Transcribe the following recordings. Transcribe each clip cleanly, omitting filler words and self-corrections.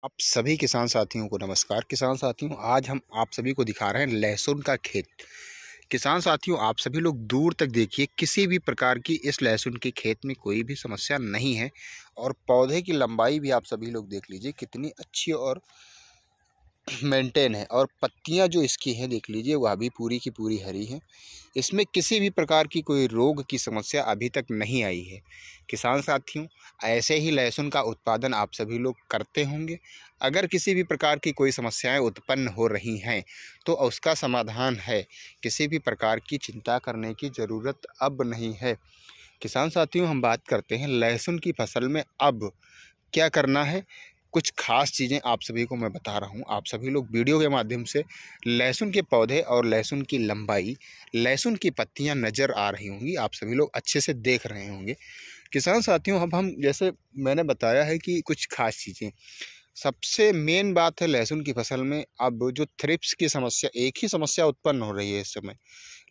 आप सभी किसान साथियों को नमस्कार। किसान साथियों, आज हम आप सभी को दिखा रहे हैं लहसुन का खेत। किसान साथियों, आप सभी लोग दूर तक देखिए, किसी भी प्रकार की इस लहसुन के खेत में कोई भी समस्या नहीं है। और पौधे की लंबाई भी आप सभी लोग देख लीजिए कितनी अच्छी और मेंटेन है। और पत्तियां जो इसकी हैं देख लीजिए, वह भी पूरी की पूरी हरी हैं। इसमें किसी भी प्रकार की कोई रोग की समस्या अभी तक नहीं आई है। किसान साथियों, ऐसे ही लहसुन का उत्पादन आप सभी लोग करते होंगे। अगर किसी भी प्रकार की कोई समस्याएं उत्पन्न हो रही हैं तो उसका समाधान है। किसी भी प्रकार की चिंता करने की ज़रूरत अब नहीं है। किसान साथियों, हम बात करते हैं लहसुन की फसल में अब क्या करना है। कुछ खास चीज़ें आप सभी को मैं बता रहा हूँ। आप सभी लोग वीडियो के माध्यम से लहसुन के पौधे और लहसुन की लंबाई, लहसुन की पत्तियां नज़र आ रही होंगी, आप सभी लोग अच्छे से देख रहे होंगे। किसान साथियों, अब हम जैसे मैंने बताया है कि कुछ खास चीज़ें, सबसे मेन बात है लहसुन की फसल में अब जो थ्रिप्स की समस्या, एक ही समस्या उत्पन्न हो रही है इस समय।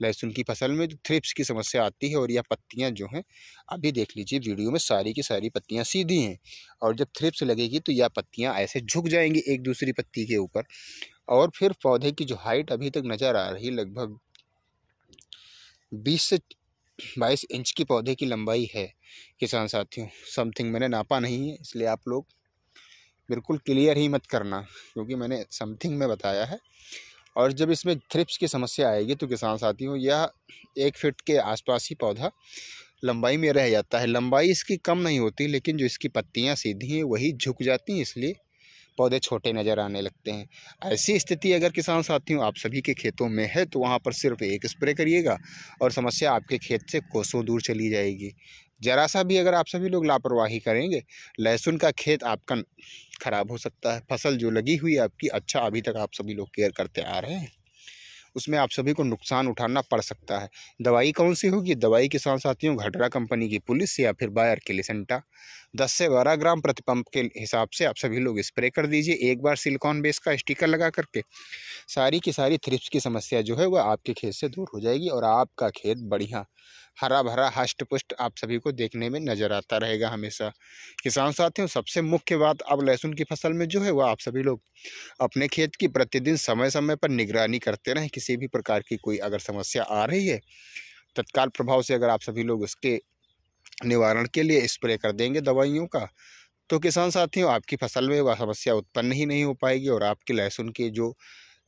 लहसुन की फसल में जो थ्रिप्स की समस्या आती है, और यह पत्तियां जो हैं, अभी देख लीजिए वीडियो में सारी की सारी पत्तियां सीधी हैं। और जब थ्रिप्स लगेगी तो यह पत्तियां ऐसे झुक जाएंगी एक दूसरी पत्ती के ऊपर। और फिर पौधे की जो हाइट अभी तक नज़र आ रही, लगभग 20 से 22 इंच की पौधे की लंबाई है। किसान साथियों, समथिंग मैंने नापा नहीं है, इसलिए आप लोग बिल्कुल क्लियर ही मत करना, क्योंकि मैंने समथिंग में बताया है। और जब इसमें थ्रिप्स की समस्या आएगी तो किसान साथियों, यह 1 फीट के आसपास ही पौधा लंबाई में रह जाता है। लंबाई इसकी कम नहीं होती, लेकिन जो इसकी पत्तियां सीधी हैं वही झुक जाती हैं, इसलिए पौधे छोटे नज़र आने लगते हैं। ऐसी स्थिति अगर किसान साथियों आप सभी के खेतों में है तो वहाँ पर सिर्फ एक स्प्रे करिएगा और समस्या आपके खेत से कोसों दूर चली जाएगी। ज़रा सा भी अगर आप सभी लोग लापरवाही करेंगे, लहसुन का खेत आपका खराब हो सकता है। फसल जो लगी हुई है आपकी, अच्छा अभी तक आप सभी लोग केयर करते आ रहे हैं, उसमें आप सभी को नुकसान उठाना पड़ सकता है। दवाई कौन सी होगी? दवाई किसान साथियों, घटरा कंपनी की पुलिस या फिर बायर के लिसेंटा 10 से 12 ग्राम प्रति पंप के हिसाब से आप सभी लोग स्प्रे कर दीजिए। एक बार सिलिकॉन बेस का स्टिकर लगा करके सारी की सारी थ्रिप्स की समस्या जो है वह आपके खेत से दूर हो जाएगी, और आपका खेत बढ़िया हरा भरा हष्ट पुष्ट आप सभी को देखने में नज़र आता रहेगा हमेशा। किसान साथियों, सबसे मुख्य बात अब लहसुन की फसल में जो है वह आप सभी लोग अपने खेत की प्रतिदिन समय समय पर निगरानी करते रहें। किसी भी प्रकार की कोई अगर समस्या आ रही है, तत्काल प्रभाव से अगर आप सभी लोग उसके निवारण के लिए स्प्रे कर देंगे दवाइयों का, तो किसान साथियों आपकी फसल में वह समस्या उत्पन्न ही नहीं हो पाएगी, और आपकी लहसुन के जो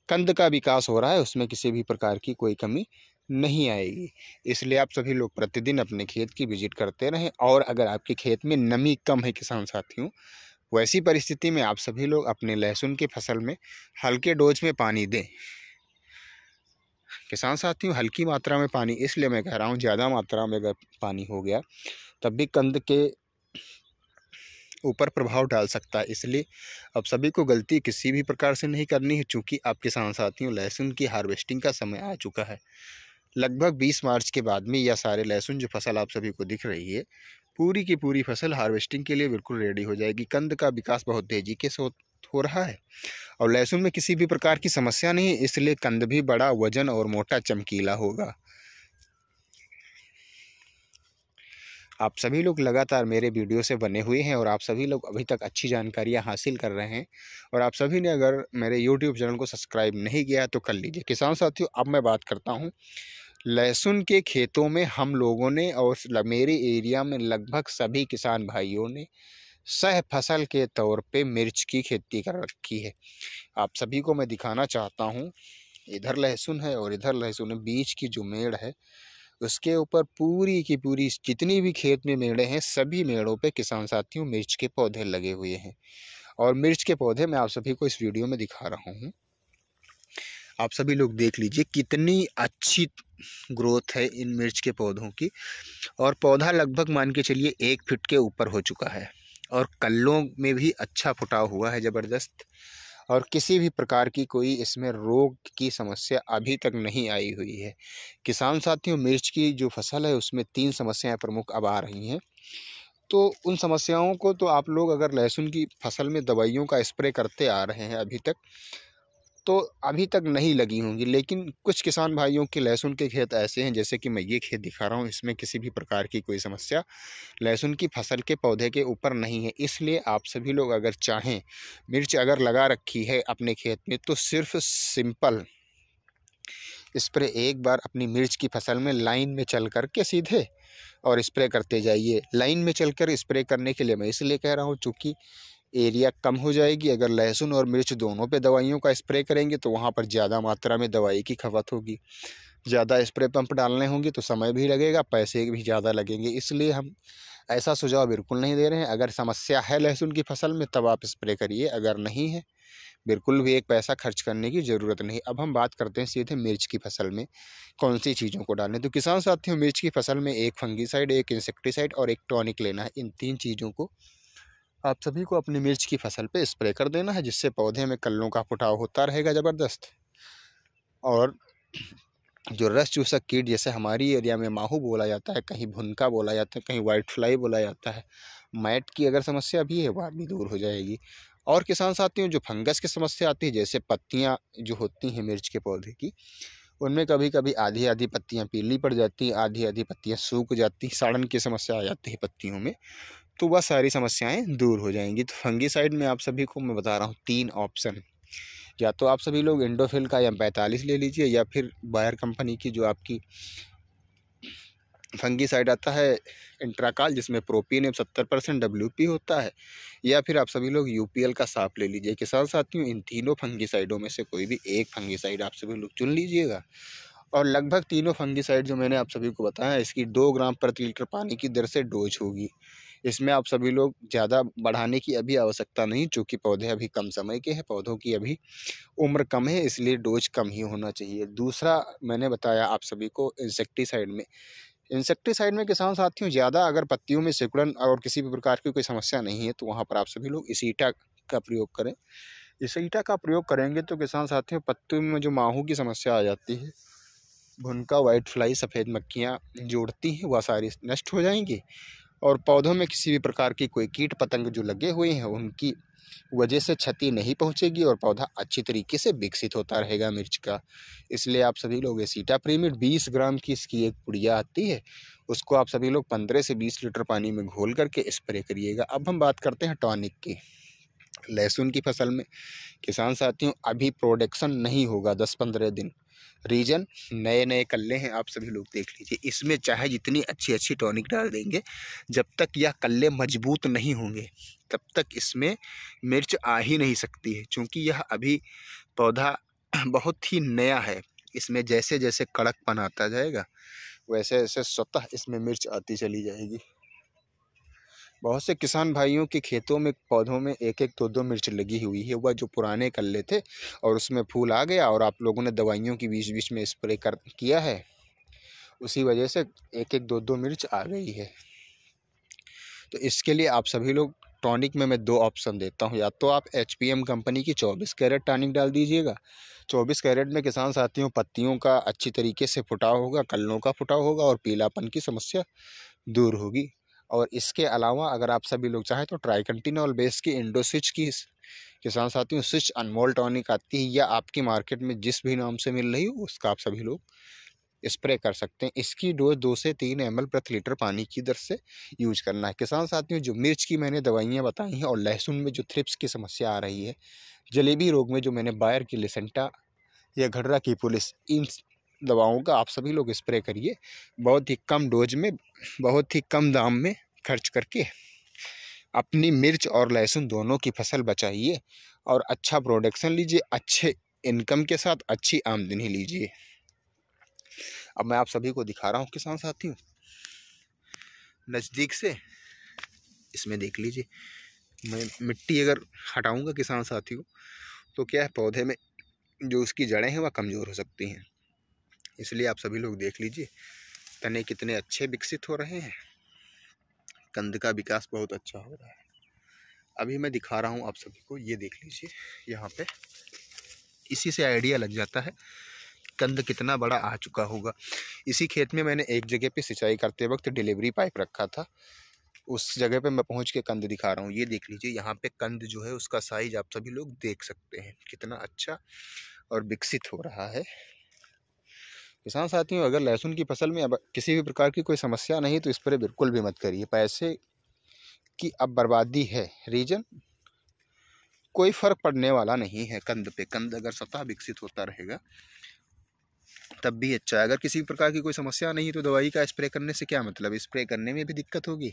कंद का विकास हो रहा है उसमें किसी भी प्रकार की कोई कमी नहीं आएगी। इसलिए आप सभी लोग प्रतिदिन अपने खेत की विजिट करते रहें। और अगर आपके खेत में नमी कम है किसान साथियों, वैसी परिस्थिति में आप सभी लोग अपने लहसुन की फसल में हल्के डोज में पानी दें। किसान साथियों, हल्की मात्रा में पानी इसलिए मैं कह रहा हूँ, ज़्यादा मात्रा में अगर पानी हो गया तब भी कंद के ऊपर प्रभाव डाल सकता है। इसलिए अब सभी को गलती किसी भी प्रकार से नहीं करनी है, चूँकि अब किसान साथियों लहसुन की हार्वेस्टिंग का समय आ चुका है। लगभग 20 मार्च के बाद में यह सारे लहसुन जो फसल आप सभी को दिख रही है, पूरी की पूरी फसल हार्वेस्टिंग के लिए बिल्कुल रेडी हो जाएगी। कंद का विकास बहुत तेज़ी के से हो रहा है, और लहसुन में किसी भी प्रकार की समस्या नहीं है, इसलिए कंद भी बड़ा वजन और मोटा चमकीला होगा। आप सभी लोग लगातार मेरे वीडियो से बने हुए हैं, और आप सभी लोग अभी तक अच्छी जानकारियां हासिल कर रहे हैं। और आप सभी ने अगर मेरे यूट्यूब चैनल को सब्सक्राइब नहीं किया तो कर लीजिए। किसान साथियों, अब मैं बात करता हूं लहसुन के खेतों में। हम लोगों ने और मेरे एरिया में लगभग सभी किसान भाइयों ने सह फसल के तौर पे मिर्च की खेती कर रखी है। आप सभी को मैं दिखाना चाहता हूँ, इधर लहसुन है और इधर लहसुन है। बीच की जो मेड़ है उसके ऊपर पूरी की पूरी जितनी भी खेत में मेड़े हैं, सभी मेड़ों पे किसान साथियों मिर्च के पौधे लगे हुए हैं। और मिर्च के पौधे मैं आप सभी को इस वीडियो में दिखा रहा हूँ। आप सभी लोग देख लीजिए कितनी अच्छी ग्रोथ है इन मिर्च के पौधों की। और पौधा लगभग मान के चलिए 1 फीट के ऊपर हो चुका है, और कल्लों में भी अच्छा फुटाव हुआ है ज़बरदस्त। और किसी भी प्रकार की कोई इसमें रोग की समस्या अभी तक नहीं आई हुई है। किसान साथियों, मिर्च की जो फसल है उसमें 3 समस्याएं प्रमुख अब आ रही हैं। तो उन समस्याओं को तो आप लोग अगर लहसुन की फसल में दवाइयों का स्प्रे करते आ रहे हैं अभी तक, तो अभी तक नहीं लगी होंगी, लेकिन कुछ किसान भाइयों के लहसुन के खेत ऐसे हैं, जैसे कि मैं ये खेत दिखा रहा हूँ, इसमें किसी भी प्रकार की कोई समस्या लहसुन की फसल के पौधे के ऊपर नहीं है। इसलिए आप सभी लोग अगर चाहें, मिर्च अगर लगा रखी है अपने खेत में, तो सिर्फ सिंपल स्प्रे एक बार अपनी मिर्च की फसल में लाइन में चल कर के सीधे और स्प्रे करते जाइए। लाइन में चलकर स्प्रे करने के लिए मैं इसलिए कह रहा हूँ, चूँकि एरिया कम हो जाएगी। अगर लहसुन और मिर्च दोनों पे दवाइयों का स्प्रे करेंगे तो वहाँ पर ज़्यादा मात्रा में दवाई की खपत होगी, ज़्यादा स्प्रे पंप डालने होंगे तो समय भी लगेगा, पैसे भी ज़्यादा लगेंगे। इसलिए हम ऐसा सुझाव बिल्कुल नहीं दे रहे हैं। अगर समस्या है लहसुन की फसल में तब आप स्प्रे करिए, अगर नहीं है बिल्कुल भी एक पैसा खर्च करने की ज़रूरत नहीं। अब हम बात करते हैं सीधे मिर्च की फसल में कौन सी चीज़ों को डालें। तो किसान साथियों, मिर्च की फसल में एक फंगीसाइड, एक इंसेक्टिसाइड और एक टॉनिक लेना है। इन 3 चीज़ों को आप सभी को अपनी मिर्च की फसल पे स्प्रे कर देना है, जिससे पौधे में कल्लों का फुटाव होता रहेगा ज़बरदस्त। और जो रस चूसक कीट, जैसे हमारी एरिया में माहू बोला जाता है, कहीं भुनका बोला जाता है, कहीं वाइट फ्लाई बोला जाता है, मैट की अगर समस्या भी है वह भी दूर हो जाएगी। और किसान साथियों, जो फंगस की समस्या आती है, जैसे पत्तियां जो होती हैं मिर्च के पौधे की, उनमें कभी कभी आधी आधी पत्तियां पीली पड़ जाती हैं, आधी आधी पत्तियां सूख जाती हैं, सड़न की समस्या आ जाती है पत्तियों में, तो वह सारी समस्याएं दूर हो जाएंगी। तो फंगीसाइड में आप सभी को मैं बता रहा हूँ 3 ऑप्शन, या तो आप सभी लोग इंडोफिल का M45 ले लीजिए, या फिर बायर कंपनी की जो आपकी फंगीसाइड आता है इंट्राकाल, जिसमें प्रोपीन 70% WP होता है, या फिर आप सभी लोग UPL का साफ ले लीजिए। किसान साथियों, इन तीनों फंगीसाइडों में से कोई भी एक फंगीसाइड आप सभी लोग चुन लीजिएगा। और लगभग तीनों फंगीसाइड जो मैंने आप सभी को बताया, इसकी 2 ग्राम प्रति लीटर पानी की दर से डोज होगी। इसमें आप सभी लोग ज़्यादा बढ़ाने की अभी आवश्यकता नहीं, चूँकि पौधे अभी कम समय के हैं, पौधों की अभी उम्र कम है, इसलिए डोज कम ही होना चाहिए। दूसरा मैंने बताया आप सभी को इंसेक्टिसाइड में किसान साथियों, ज़्यादा अगर पत्तियों में सिकुड़न और किसी भी प्रकार की कोई समस्या नहीं है, तो वहाँ पर आप सभी लोग इसीटा का प्रयोग करें। इसीटा का प्रयोग करेंगे तो किसान साथियों, पत्तियों में जो माहू की समस्या आ जाती है, भुनका, वाइट फ्लाई, सफ़ेद मक्खियाँ जोड़ती हैं, वह सारी नष्ट हो जाएंगी। और पौधों में किसी भी प्रकार की कोई कीट पतंग जो लगे हुए हैं, उनकी वजह से क्षति नहीं पहुंचेगी और पौधा अच्छी तरीके से विकसित होता रहेगा मिर्च का। इसलिए आप सभी लोग एसीटाप्रीमिड 20 ग्राम की इसकी एक पुड़िया आती है, उसको आप सभी लोग 15 से 20 लीटर पानी में घोल करके स्प्रे करिएगा। अब हम बात करते हैं टॉनिक की। लहसुन की फसल में किसान साथियों, अभी प्रोडक्शन नहीं होगा 10-15 दिन। रीजन, नए नए कल्ले हैं, आप सभी लोग देख लीजिए। इसमें चाहे जितनी अच्छी अच्छी टॉनिक डाल देंगे, जब तक यह कल्ले मजबूत नहीं होंगे तब तक इसमें मिर्च आ ही नहीं सकती है, क्योंकि यह अभी पौधा बहुत ही नया है। इसमें जैसे जैसे कड़कपन आता जाएगा, वैसे वैसे स्वतः इसमें मिर्च आती चली जाएगी। बहुत से किसान भाइयों के खेतों में पौधों में 1-1, 2-2 मिर्च लगी हुई है। वह जो पुराने कल्ले थे और उसमें फूल आ गया, और आप लोगों ने दवाइयों की बीच बीच में स्प्रे किया है, उसी वजह से 1-1, 2-2 मिर्च आ गई है। तो इसके लिए आप सभी लोग, टॉनिक में मैं 2 ऑप्शन देता हूँ। या तो आप HPM कंपनी की 24 कैरेट टॉनिक डाल दीजिएगा। 24 कैरेट में किसान साथियों, पत्तियों का अच्छी तरीके से फुटाव होगा, कल्लों का फुटाव होगा और पीलापन की समस्या दूर होगी। और इसके अलावा अगर आप सभी लोग चाहें तो ट्राइकंटिनॉल बेस की इंडोसिच की किसान साथियों स्विच अनमोल टॉनिक आती है, या आपकी मार्केट में जिस भी नाम से मिल रही हो उसका आप सभी लोग स्प्रे कर सकते हैं। इसकी डोज 2 से 3 ml प्रति लीटर पानी की दर से यूज करना है। किसान साथियों, जो मिर्च की मैंने दवाइयाँ बताई हैं और लहसुन में जो थ्रिप्स की समस्या आ रही है, जलेबी रोग में जो मैंने बायर की लिसेंटा या घर्रा की पुलिस, इन दवाओं का आप सभी लोग स्प्रे करिए। बहुत ही कम डोज में, बहुत ही कम दाम में खर्च करके अपनी मिर्च और लहसुन दोनों की फसल बचाइए और अच्छा प्रोडक्शन लीजिए, अच्छे इनकम के साथ अच्छी आमदनी लीजिए। अब मैं आप सभी को दिखा रहा हूँ किसान साथियों नज़दीक से, इसमें देख लीजिए। मैं मिट्टी अगर हटाऊंगा किसान साथियों, तो क्या है, पौधे में जो उसकी जड़ें हैं वह कमज़ोर हो सकती हैं। इसलिए आप सभी लोग देख लीजिए तने कितने अच्छे विकसित हो रहे हैं, कंद का विकास बहुत अच्छा हो रहा है। अभी मैं दिखा रहा हूँ आप सभी को, ये देख लीजिए यहाँ पे, इसी से आइडिया लग जाता है कंद कितना बड़ा आ चुका होगा। इसी खेत में मैंने एक जगह पे सिंचाई करते वक्त डिलीवरी पाइप रखा था, उस जगह पे मैं पहुंच के कंद दिखा रहा हूँ। ये देख लीजिए यहाँ पे कंद जो है उसका साइज आप सभी लोग देख सकते हैं कितना अच्छा और विकसित हो रहा है। किसान साथियों, अगर लहसुन की फसल में अब किसी भी प्रकार की कोई समस्या नहीं तो स्प्रे बिल्कुल भी मत करिए। पैसे की अब बर्बादी है। रीजन, कोई फर्क पड़ने वाला नहीं है। कंद पे कंद अगर सतह विकसित होता रहेगा तब भी अच्छा है। अगर किसी प्रकार की कोई समस्या नहीं तो दवाई का स्प्रे करने से क्या मतलब, स्प्रे करने में भी दिक्कत होगी।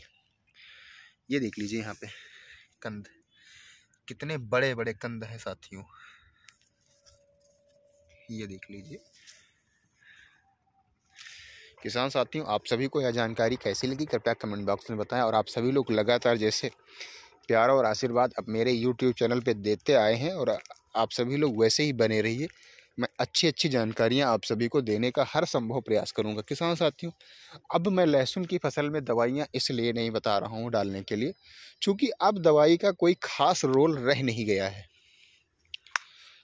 ये देख लीजिए यहाँ पे कंद, कितने बड़े बड़े कंद हैं साथियों, ये देख लीजिए। किसान साथियों, आप सभी को यह जानकारी कैसी लगी कृपया कमेंट बॉक्स में बताएं। और आप सभी लोग लगातार जैसे प्यार और आशीर्वाद अब मेरे YouTube चैनल पे देते आए हैं और आप सभी लोग वैसे ही बने रहिए। मैं अच्छी जानकारियां आप सभी को देने का हर संभव प्रयास करूंगा। किसान साथियों, अब मैं लहसुन की फसल में दवाइयां इसलिए नहीं बता रहा हूं डालने के लिए, क्योंकि अब दवाई का कोई खास रोल रह नहीं गया है।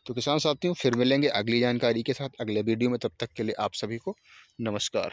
तो किसान साथियों, फिर मिलेंगे अगली जानकारी के साथ अगले वीडियो में। तब तक के लिए आप सभी को नमस्कार।